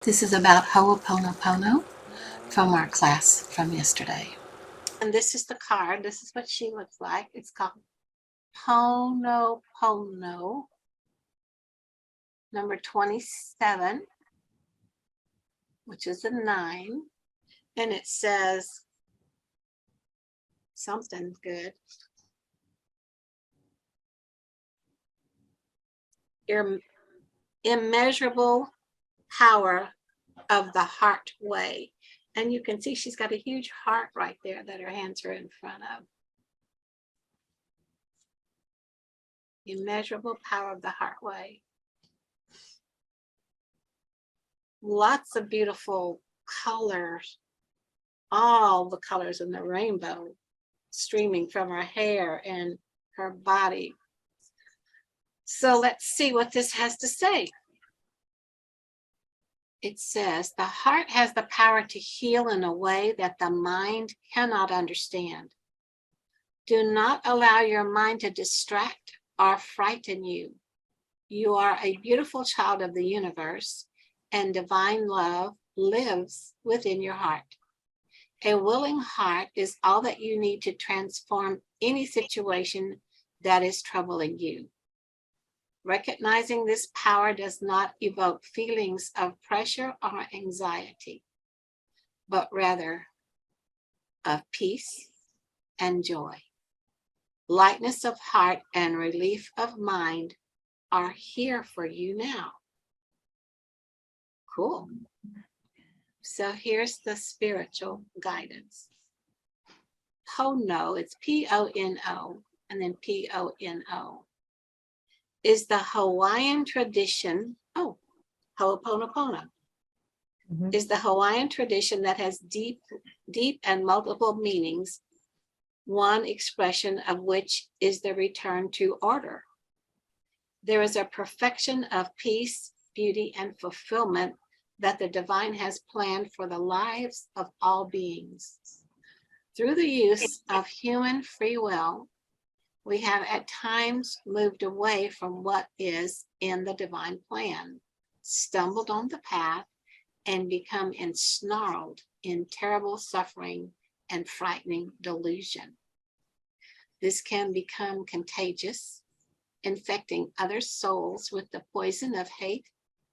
This is about Ho'o Pono Pono from our class from yesterday. And this is the card. This is what she looks like. It's called Pono Pono, number 27, which is a 9. And it says something good. Your immeasurable power of the heart way. And you can see she's got a huge heart right there that her hands are in front of. Immeasurable power of the heart way. Lots of beautiful colors, all the colors in the rainbow streaming from her hair and her body. So let's see what this has to say. It says, the heart has the power to heal in a way that the mind cannot understand. Do not allow your mind to distract or frighten you. You are a beautiful child of the universe, and divine love lives within your heart. A willing heart is all that you need to transform any situation that is troubling you. Recognizing this power does not evoke feelings of pressure or anxiety, but rather of peace and joy. Lightness of heart and relief of mind are here for you now. Cool. So here's the spiritual guidance. Pono, it's P-O-N-O, and then P-O-N-O. Is the Hawaiian tradition, Ho'o Pono Pono, is the Hawaiian tradition that has deep and multiple meanings, one expression of which is the return to order. There is a perfection of peace, beauty, and fulfillment that the divine has planned for the lives of all beings. Through the use of human free will, we have at times moved away from what is in the divine plan, stumbled on the path, and become ensnarled in terrible suffering and frightening delusion. This can become contagious, infecting other souls with the poison of hate,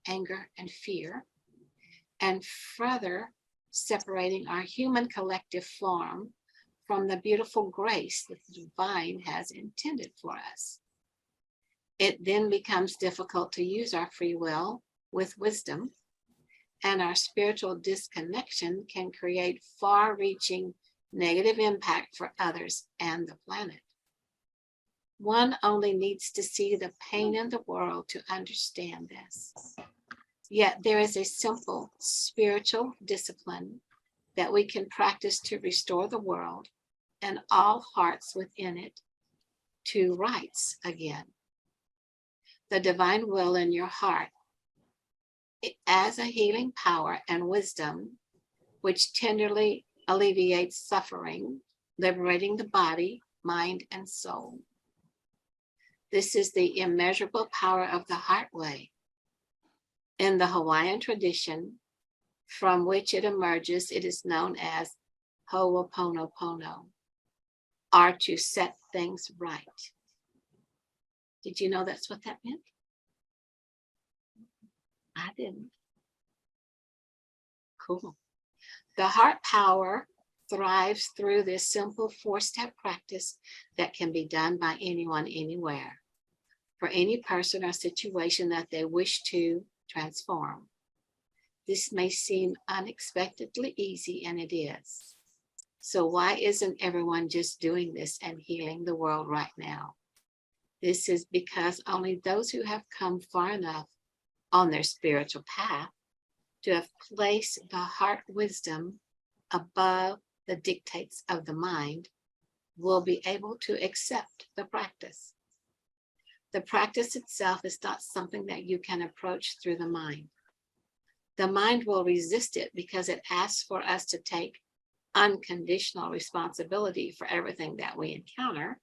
anger, and fear, and further separating our human collective form from the beautiful grace that the divine has intended for us. It then becomes difficult to use our free will with wisdom, and our spiritual disconnection can create far-reaching negative impact for others and the planet. One only needs to see the pain in the world to understand this. Yet there is a simple spiritual discipline that we can practice to restore the world and all hearts within it to rights again. The divine will in your heart as a healing power and wisdom, which tenderly alleviates suffering, liberating the body, mind, and soul. This is the immeasurable power of the heart way. In the Hawaiian tradition from which it emerges, it is known as Ho'o Pono Pono, or to set things right. Did you know that's what that meant? I didn't. Cool. The heart power thrives through this simple 4-step practice that can be done by anyone, anywhere, for any person or situation that they wish to transform. This may seem unexpectedly easy, and it is. So why isn't everyone just doing this and healing the world right now? This is because only those who have come far enough on their spiritual path to have placed the heart wisdom above the dictates of the mind will be able to accept the practice. The practice itself is not something that you can approach through the mind. The mind will resist it because it asks for us to take unconditional responsibility for everything that we encounter,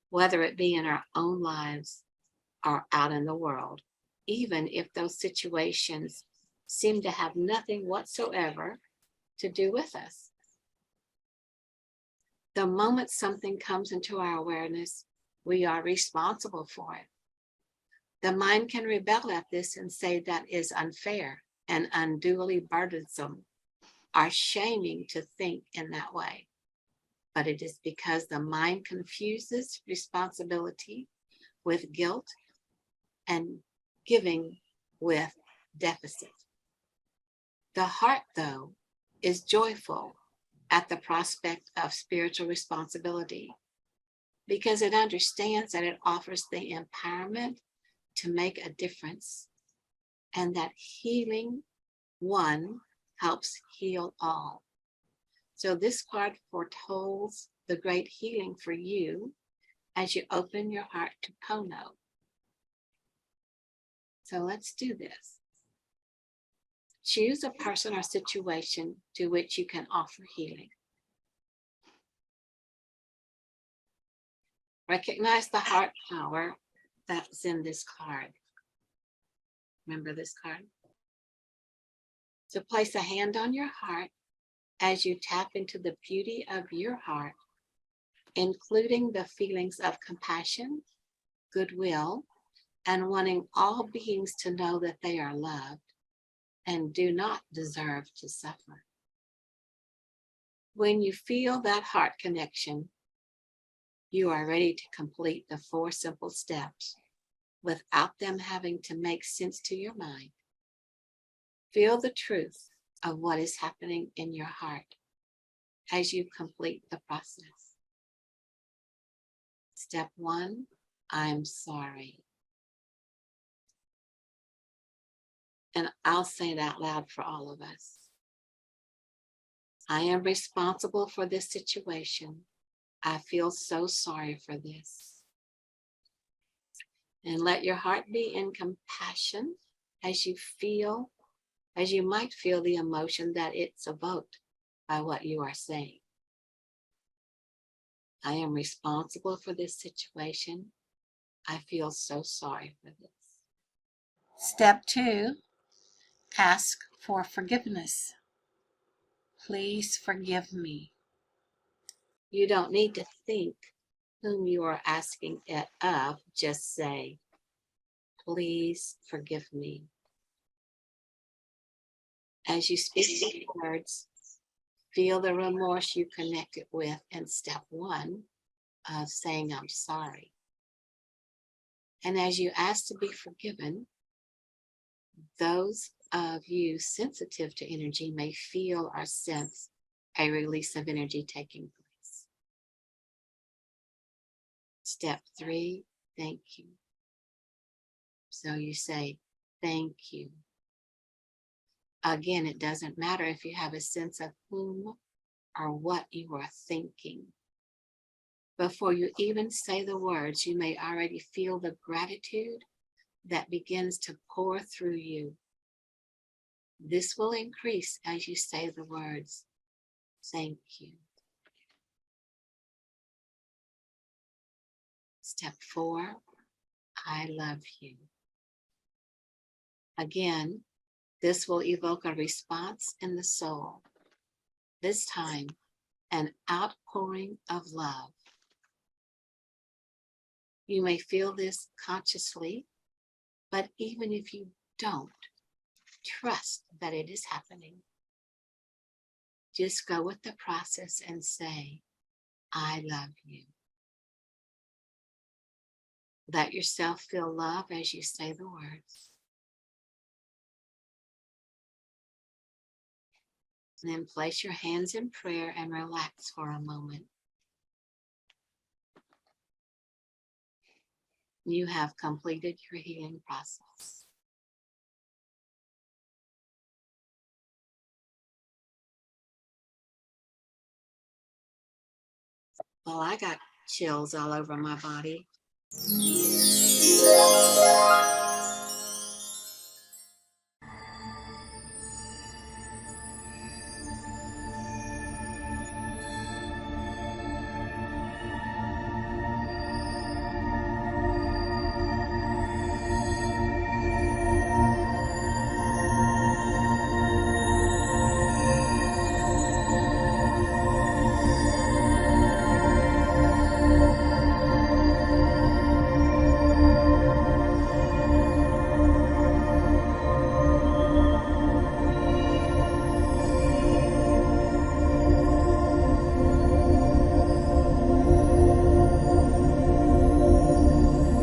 whether it be in our own lives or out in the world, even if those situations seem to have nothing whatsoever to do with us. The moment something comes into our awareness, we are responsible for it. The mind can rebel at this and say that is unfair and unduly burdensome, or shaming to think in that way. But it is because the mind confuses responsibility with guilt and giving with deficit. The heart, though, is joyful at the prospect of spiritual responsibility because it understands that it offers the empowerment to make a difference and that healing one helps heal all. So this card foretells the great healing for you as you open your heart to Pono. So let's do this. Choose a person or situation to which you can offer healing. Recognize the heart power that's in this card. Remember this card? So place a hand on your heart as you tap into the beauty of your heart, including the feelings of compassion, goodwill, and wanting all beings to know that they are loved and do not deserve to suffer. When you feel that heart connection, you are ready to complete the 4 simple steps without them having to make sense to your mind. Feel the truth of what is happening in your heart as you complete the process. Step 1, I'm sorry. And I'll say it out loud for all of us. I am responsible for this situation. I feel so sorry for this. And let your heart be in compassion as you might feel the emotion that it's evoked by what you are saying. I am responsible for this situation. I feel so sorry for this. Step 2, ask for forgiveness. Please forgive me. You don't need to think whom you are asking it of. Just say, please forgive me. As you speak these words, feel the remorse you connected with in step 1 of saying, I'm sorry. And as you ask to be forgiven, those of you sensitive to energy may feel or sense a release of energy taking place. Step 3, thank you. So you say, thank you. Again, it doesn't matter if you have a sense of whom or what you are thinking. Before you even say the words, you may already feel the gratitude that begins to pour through you. This will increase as you say the words, thank you. Step 4, I love you. Again, this will evoke a response in the soul. This time, an outpouring of love. You may feel this consciously, but even if you don't, trust that it is happening. Just go with the process and say, I love you. Let yourself feel love as you say the words. And then place your hands in prayer and relax for a moment. You have completed your healing process. Well, I got chills all over my body.